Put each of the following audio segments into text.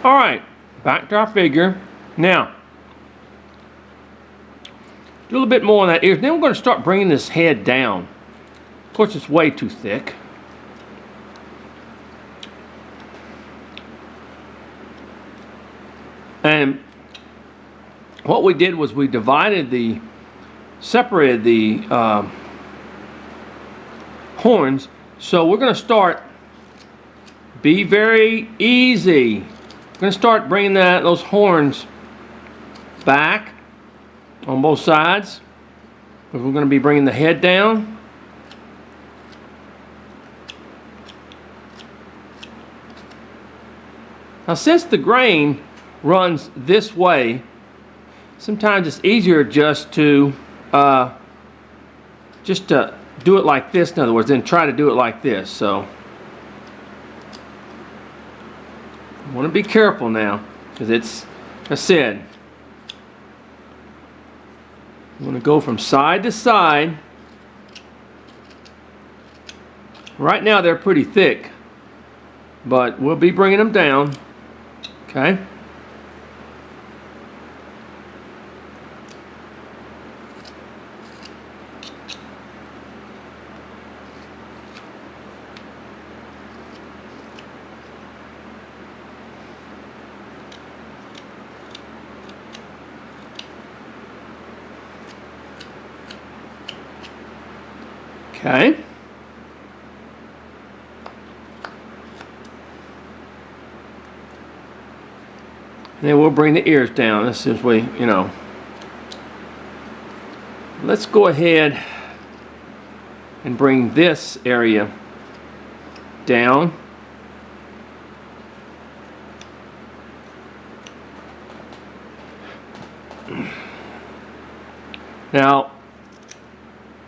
All right, back to our figure. Now, do a little bit more on that ear. Then we're going to start bringing this head down. Of course, it's way too thick. And what we did was we separated the horns. So we're going to start, be very easy. We're going to start bringing those horns back on both sides. Because we're going to be bringing the head down. Now, since the grain runs this way, sometimes it's easier just to do it like this, in other words, then try to do it like this. So I want to be careful now, because it's, like I said, I'm going to go from side to side. Right now they're pretty thick, but we'll be bringing them down. Okay. Okay. And then we'll bring the ears down as soon as we, let's go ahead and bring this area down. Now,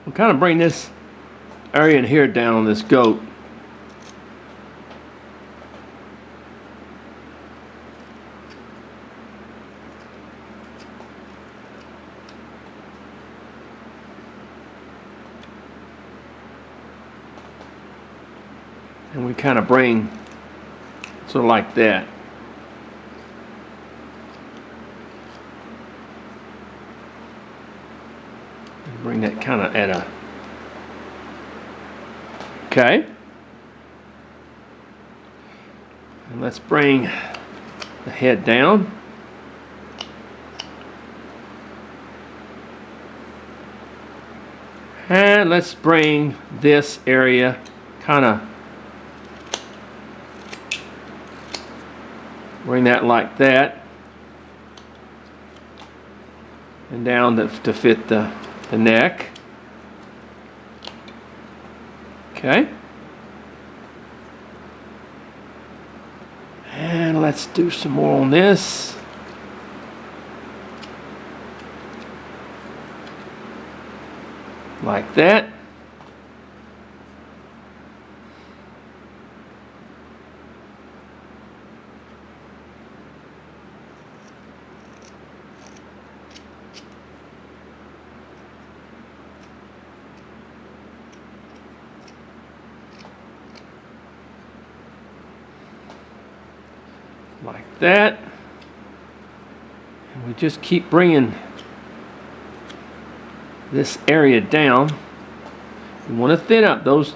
we'll kind of bring this area in here down on this goat. And we kind of bring sort of like that. And bring that kind of at a, okay. And let's bring the head down. And let's bring this area kind of, bring that like that. And down to fit the neck. Okay. And let's do some more on this. Like that. Like that. And we just keep bringing this area down. You want to thin up those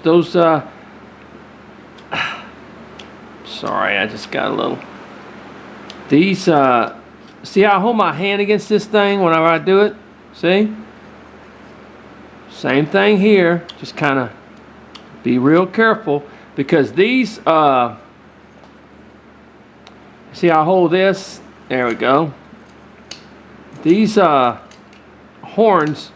sorry, I just got a little, these see how I hold my hand against this thing whenever I do it? See? Same thing here, just kind of be real careful, because these see how I hold this? There we go. These horns,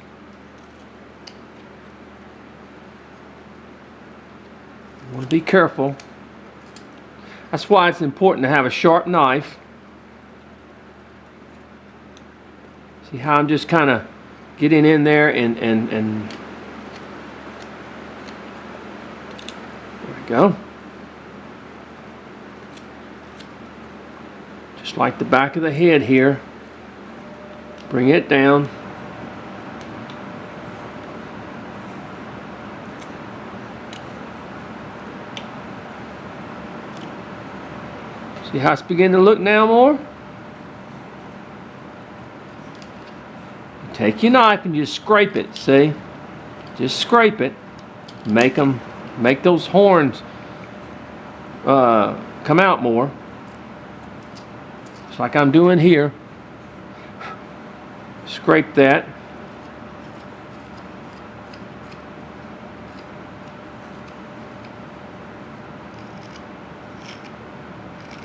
you want to be careful. That's why it's important to have a sharp knife. See how I'm just kind of getting in there and there we go. Just like the back of the head here. Bring it down. See how it's beginning to look now more? Take your knife and just scrape it, see? Just scrape it. Make those horns come out more. Just like I'm doing here. Scrape that.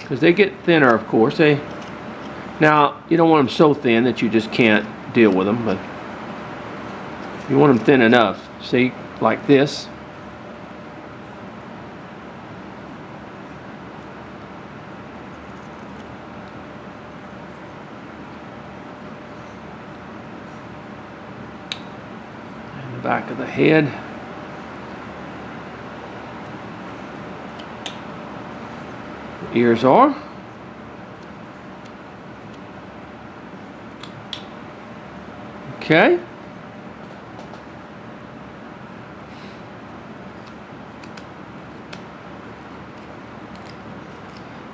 Because they get thinner, of course. Now, you don't want them so thin that you just can't deal with them, but you want them thin enough. See, like this. And the back of the head. The ears are. Okay.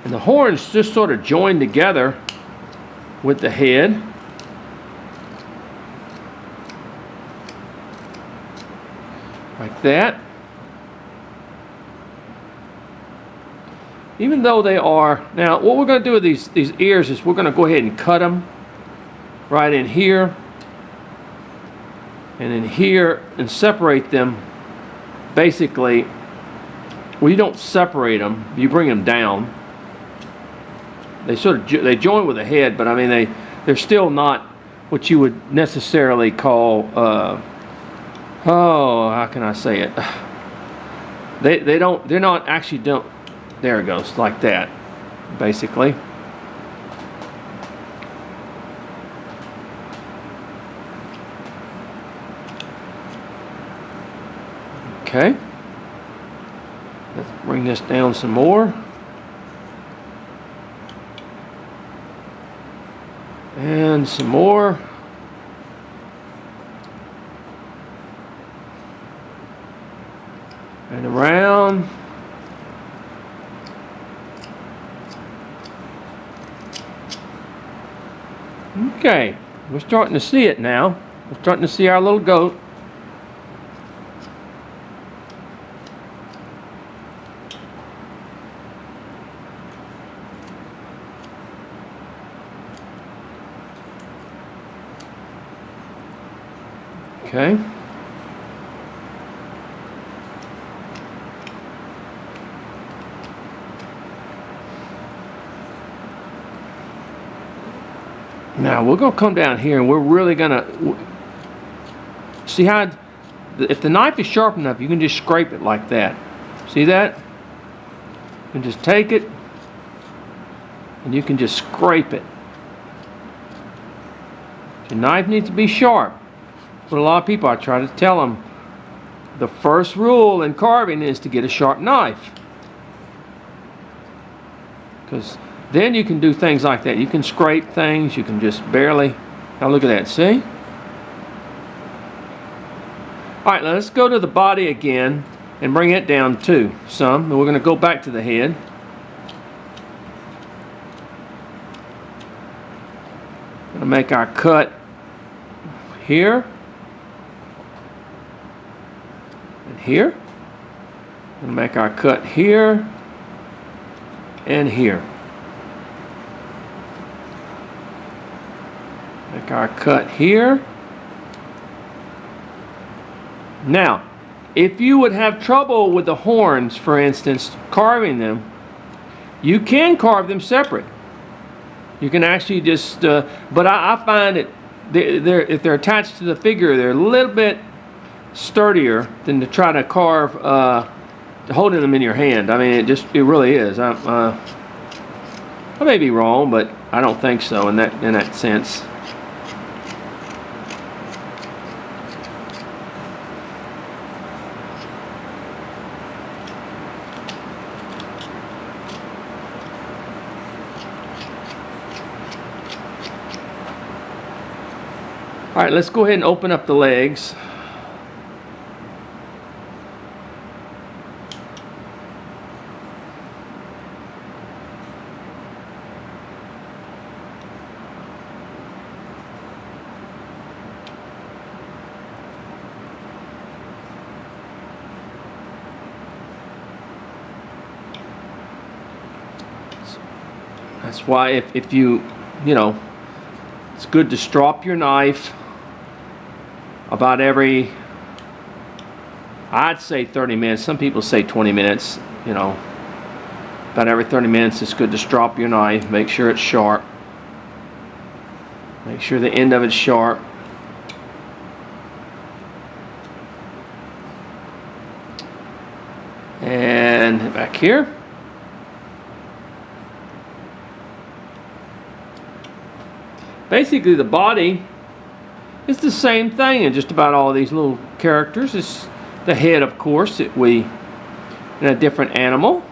And the horns just sort of join together with the head. Like that. Even though they are, now what we're going to do with these ears is we're going to go ahead and cut them right in here and in here and separate them. Basically, well, you don't separate them, you bring them down. They sort of they join with the head, but I mean they're still not what you would necessarily call oh, how can I say it? They're not actually don't. There it goes, like that, basically. Okay. Let's bring this down some more. And some more. And around. Okay, we're starting to see it now. We're starting to see our little goat. Okay. Now we're going to come down here and we're really going to see how, if the knife is sharp enough, you can just scrape it like that. See that? You can just take it and you can just scrape it. Your knife needs to be sharp. But a lot of people, I try to tell them, the first rule in carving is to get a sharp knife. Because then you can do things like that. You can scrape things, you can just barely. Now look at that, see? Alright, now let's go to the body again and bring it down too, some. And we're going to go back to the head. Going to make our cut here. And here. Going to make our cut here. And here. Make our cut here. Now, if you would have trouble with the horns, for instance, carving them, you can carve them separate. You can actually just, but I find that if they're attached to the figure, they're a little bit sturdier than to try to carve, holding them in your hand. I mean, it really is. I may be wrong, but I don't think so in that sense. All right, let's go ahead and open up the legs. That's why if you know, it's good to strop your knife about every, I'd say 30 minutes. Some people say 20 minutes, you know. About every 30 minutes it's good to strop your knife. Make sure it's sharp. Make sure the end of it's sharp. And back here. Basically the body is the same thing in just about all of these little characters. It's the head, of course, that we in a different animal.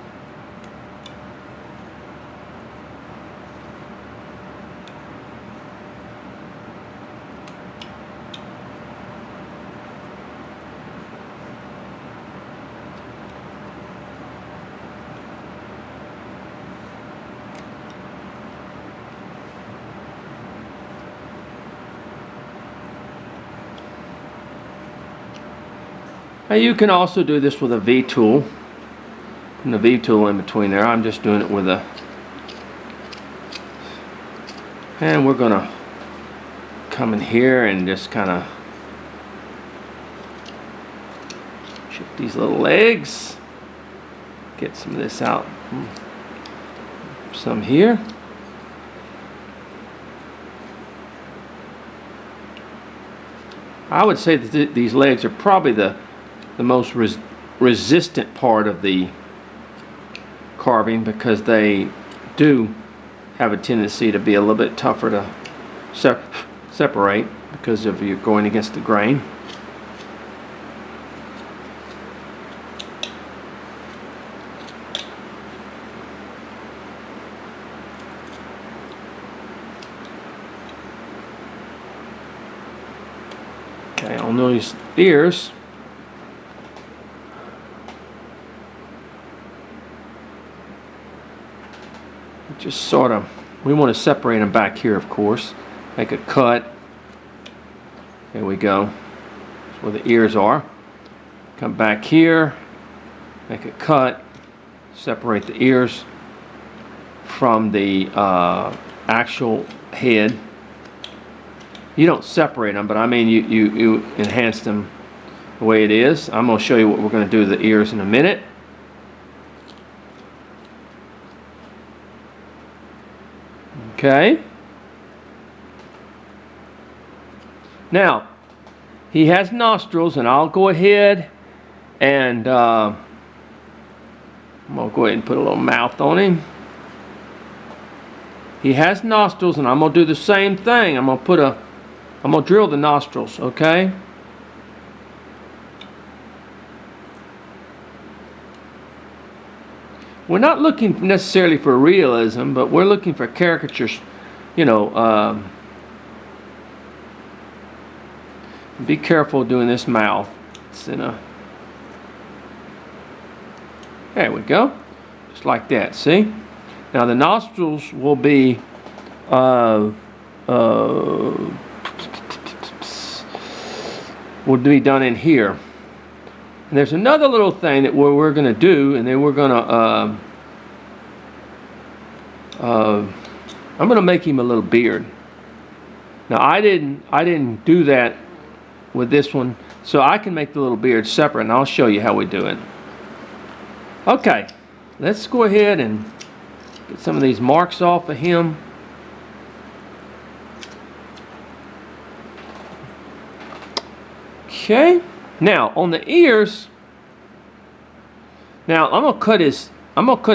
Now you can also do this with a V-tool. And the V-tool in between there. I'm just doing it with a, and we're gonna come in here and just kind of chip these little legs. Get some of this out. Some here. I would say that these legs are probably the most resistant part of the carving, because they do have a tendency to be a little bit tougher to separate because of you going against the grain. Okay, on those ears, just sort of, we want to separate them back here, of course. Make a cut. There we go. That's where the ears are. Come back here, make a cut, separate the ears from the actual head. You don't separate them, but I mean you enhance them the way it is. I'm going to show you what we're going to do to the ears in a minute. Okay. Now, he has nostrils, and I'll go ahead and I'm going to go ahead and put a little mouth on him. He has nostrils, and I'm going to do the same thing. I'm going to drill the nostrils, okay? We're not looking necessarily for realism, but we're looking for caricatures, you know. Be careful doing this mouth. It's in a, there we go. Just like that, see? Now the nostrils will be done in here. And there's another little thing that we're going to do, and then we're going to I'm going to make him a little beard. Now I didn't do that with this one, so I can make the little beard separate, and I'll show you how we do it. Okay, let's go ahead and get some of these marks off of him. Okay, now on the ears, now I'm gonna cut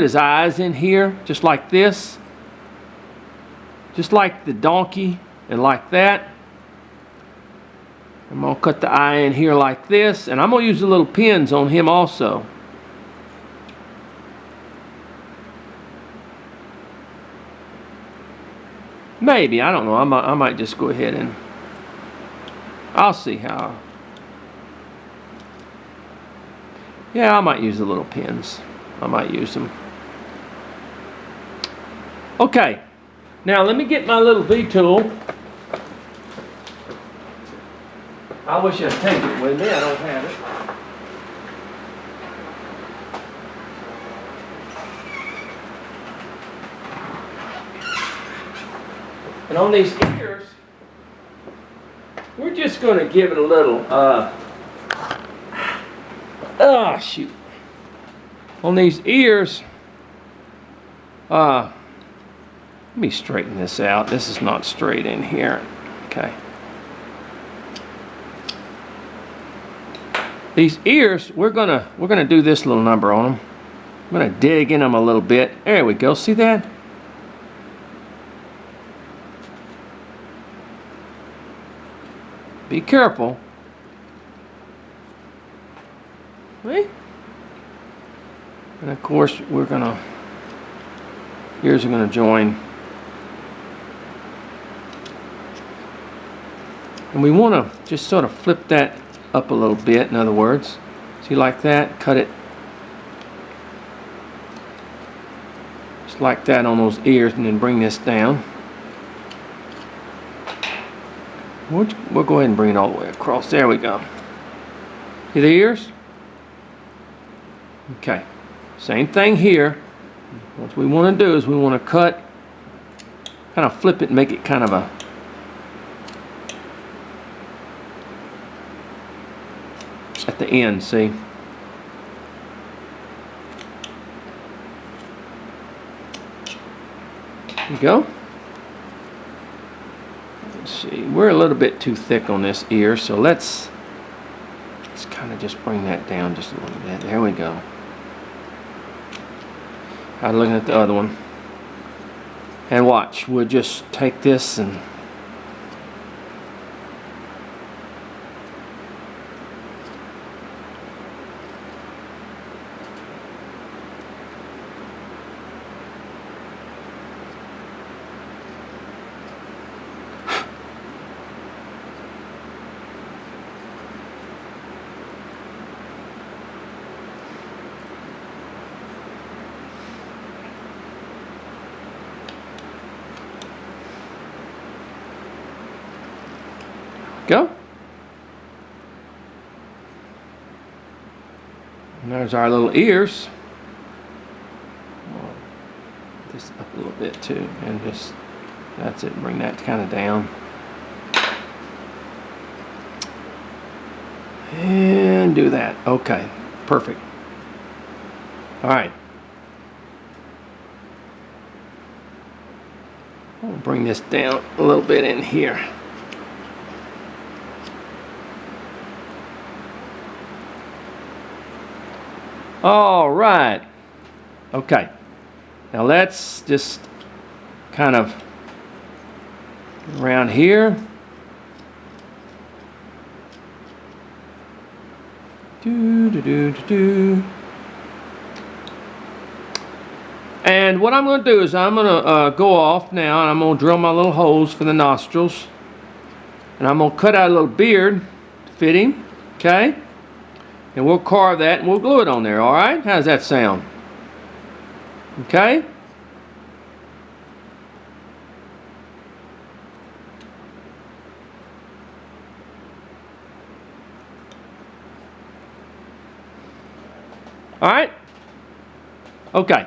his eyes in here just like this, just like the donkey, and like that. I'm gonna cut the eye in here like this, and I'm gonna use the little pins on him also. Maybe, I don't know. I might just go ahead and I'll see how. Yeah, I might use the little pins. I might use them. Okay, now let me get my little V-tool. I wish I'd take it with me. I don't have it. And on these ears, we're just going to give it a little, shoot. On these ears, let me straighten this out. This is not straight in here. Okay. These ears, we're gonna do this little number on them. I'm gonna dig in them a little bit. There we go. See that? Be careful. See? And of course, ears are gonna join. And we want to just sort of flip that up a little bit, in other words. See, like that, cut it just like that on those ears, and then bring this down. We'll go ahead and bring it all the way across. There we go. See the ears? Okay. Same thing here. What we want to do is we want to cut, kind of flip it and make it kind of a at the end, see? There you go. Let's see, we're a little bit too thick on this ear, so let's kind of just bring that down just a little bit. There we go. I'm looking at the other one. And watch, we'll just take this and go. And there's our little ears. This up a little bit too, and just that's it. Bring that kind of down, and do that. Okay, perfect. All right. I'll bring this down a little bit in here. All right. Okay. Now let's just kind of around here. And what I'm going to do is I'm going to go off now, and I'm going to drill my little holes for the nostrils. And I'm going to cut out a little beard to fit him. Okay? And we'll carve that and we'll glue it on there, all right? How does that sound? Okay? All right? Okay.